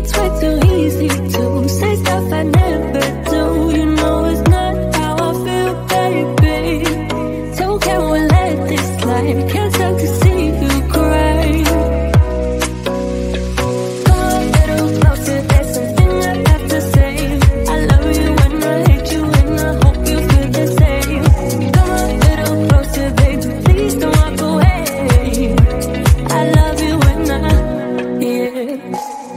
it's way too easy to say stuff I never do. You know it's not how I feel, baby. So can we let this slide? Can't stand to see you cry. Come a little closer, there's something I have to say. I love you and I hate you and I hope you feel the same. Come a little closer, baby, please don't walk away. I love you and yeah.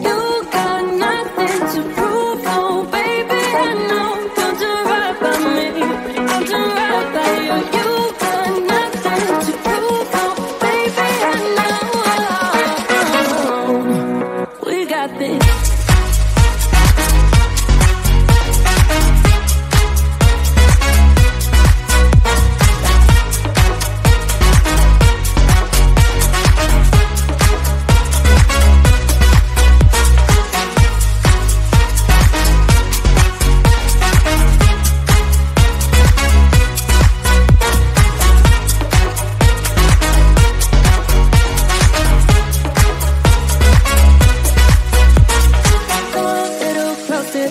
You got nothing to prove, oh baby, I know. Don't do right by me, I'll do right by you. You got nothing to prove, oh baby, I know. We got this.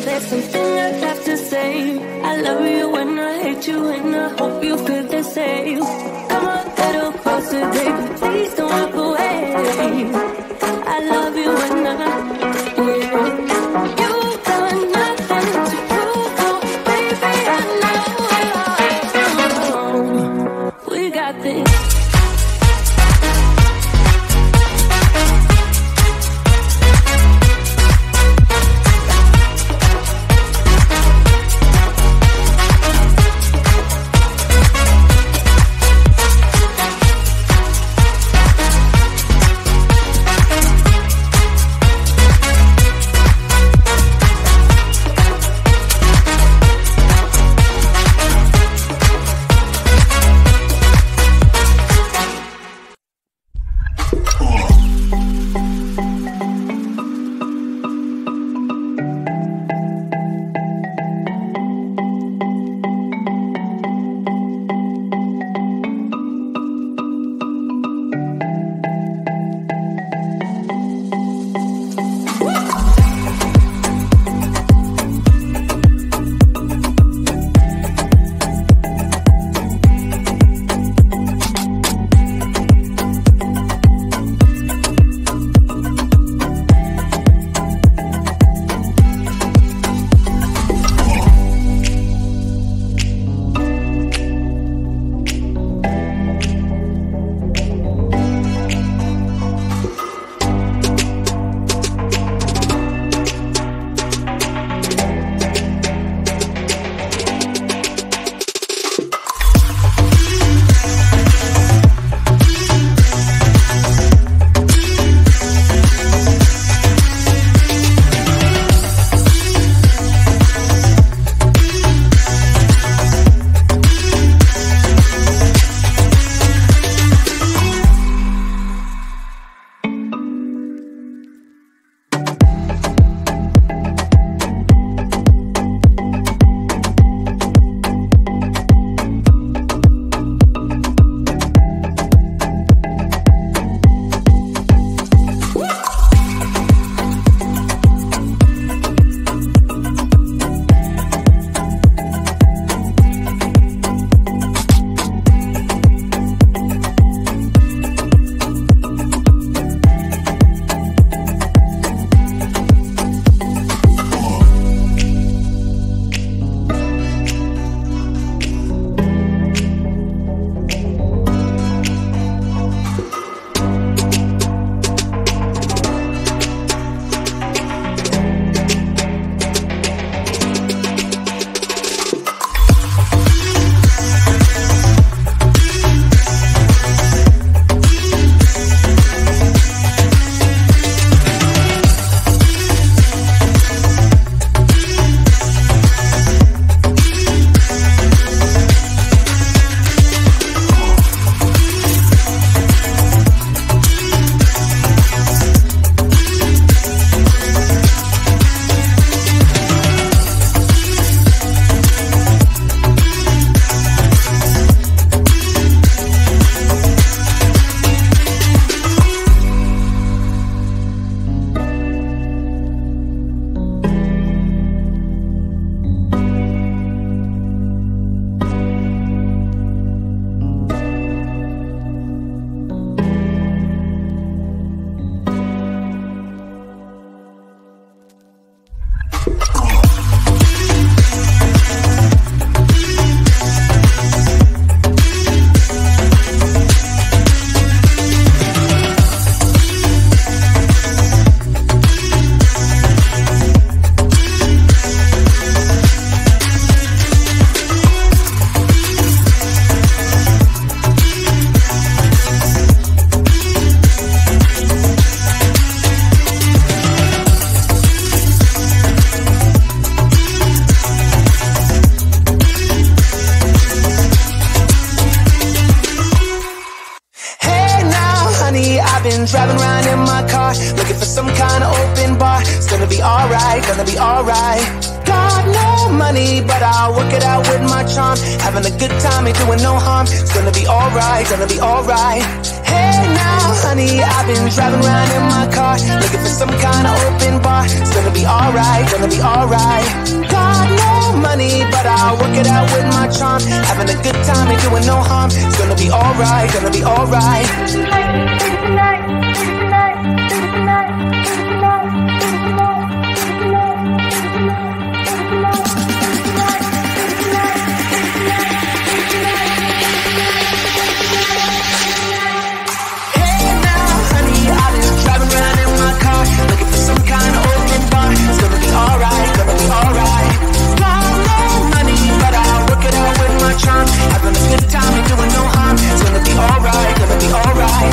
There's something I have to say. I love you and I hate you and I hope you feel the same. Come a little closer, baby, please don't walk away. I love you and yeah. You got nothing to prove, oh baby, I know. We got this. open bar. It's gonna be alright, gonna be alright. Got no money, but I'll work it out with my charm. Having a good time, ain't doing no harm. It's gonna be alright, gonna be alright. Hey now, honey, I've been driving around in my car, looking for some kind of open bar. It's gonna be alright, gonna be alright. Got no money, but I'll work it out with my charm. Having a good time, ain't doing no harm. It's gonna be alright, gonna be alright. Having a good time, ain't doing no harm. It's gonna be alright, gonna be alright.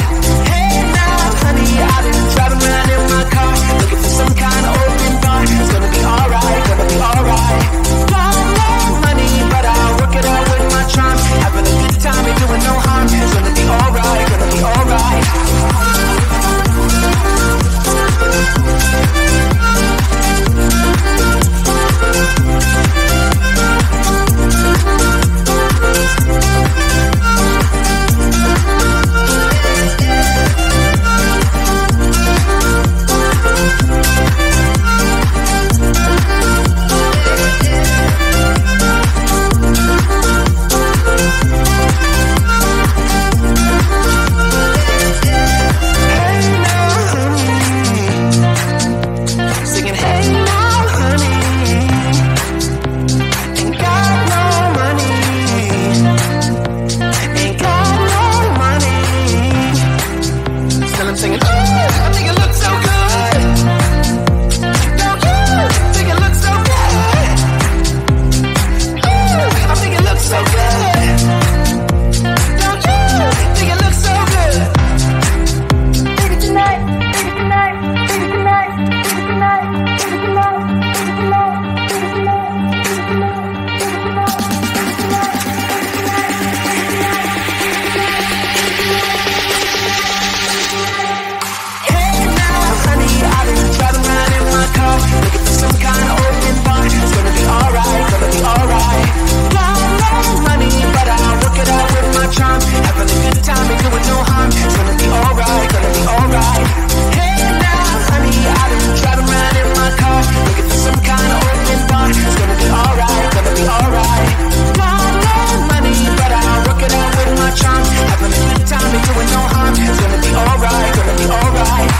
Hey now, honey, I've been driving around in my car, looking for some kind of open bar. It's gonna be alright, gonna be alright. Got no money, but I'll work it out with my charm. Having a good time, ain't doing no harm. It's gonna be alright, gonna be alright.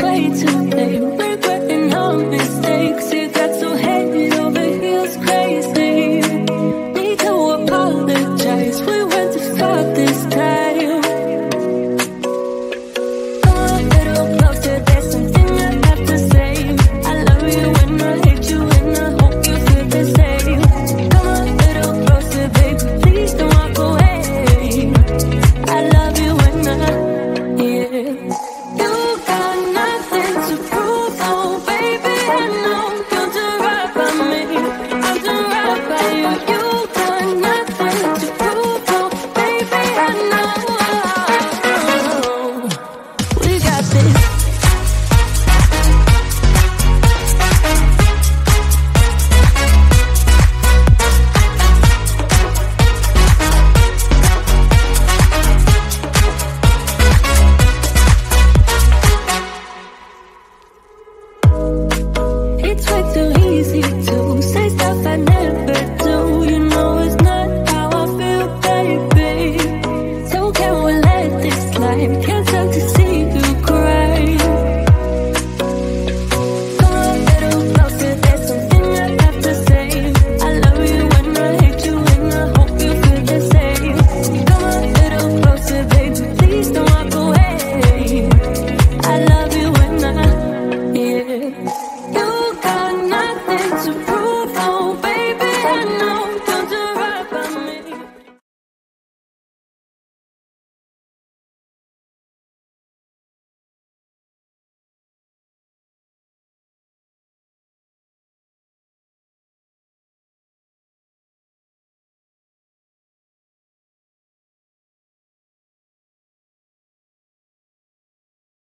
Way too late.